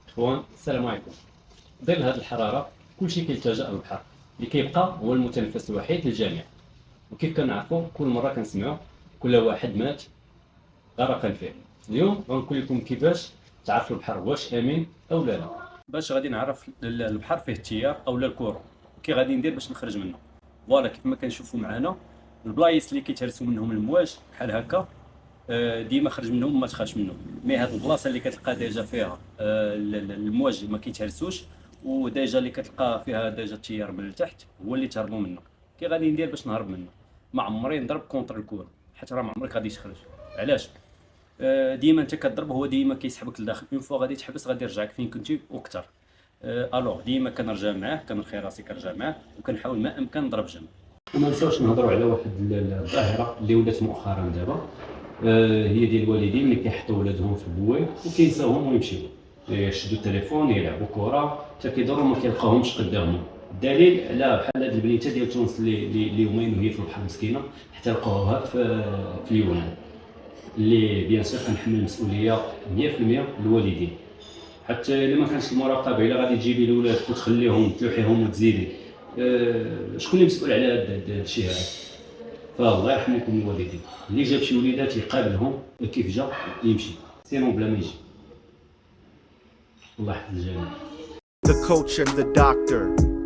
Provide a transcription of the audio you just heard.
اخوان السلام عليكم. ظل هذه الحراره كلشي كيلتجأ للبحر اللي كيبقى هو المتنفس الوحيد للجميع. وكيف كنعرفوا كل مره كنسمعوا كل واحد مات غرقا فيه. اليوم غنقول لكم كيفاش تعرفوا البحر واش امن او لا. باش غادي نعرف البحر فيه التيار او لا الكورو، كي غادي ندير باش نخرج منه. فوالا كيف ما كنشوفوا معنا البلايص اللي كيتهرسوا منهم المواج بحال هكا، ديما خرج منهم ما تخافش منهم. مي هاد البلاصه اللي كتلقى ديجا فيها المواج ما كيتهرسوش، وديجا اللي كتلقى فيها ديجا التيار من التحت هو اللي تهربوا منه. كي غادي ندير باش نهرب منه؟ ما عمري نضرب كونتر الكور، حيت راه ما عمرك غادي تخرج. علاش؟ ديما انت كضرب هو ديما كيسحبك لداخل، اون فوا غادي تحبس غادي يرجعك فين كنتي وكثر. الوغ ديما كنرجع معاه، كنرخي راسي كنرجع معاه، وكنحاول ما امكن نضرب جنب. وما نساوش نهضروا على واحد الظاهره اللي ولات مؤخرا دابا، هي ديال الوالدين اللي كيحطوا ولادهم في البوي وكينساوهم ويمشيو يشدوا التليفون يلعبوا كره حتى كيدوروا ما كيلقاوهمش قدامهم. الدليل على بحال هاد البنيته ديال تونس اللي يومين وهي في البحر مسكينه حتى لقاوها في اليونان، اللي بيان سور كنحمل المسؤوليه 100% للوالدين. حتى الا ما كانش المراقبه، الا غادي تجيبي الاولاد وتخليهم تلوحيهم وتزيدي، شكون اللي مسؤول على هذا الشيء هذا؟ فالله يرحم لكم الوالدين اللي جاب شي وليدات يقابلهم كيف جا يمشي، سينو بلا ما يجي. الله يحفظ الجميع. The coach and the doctor.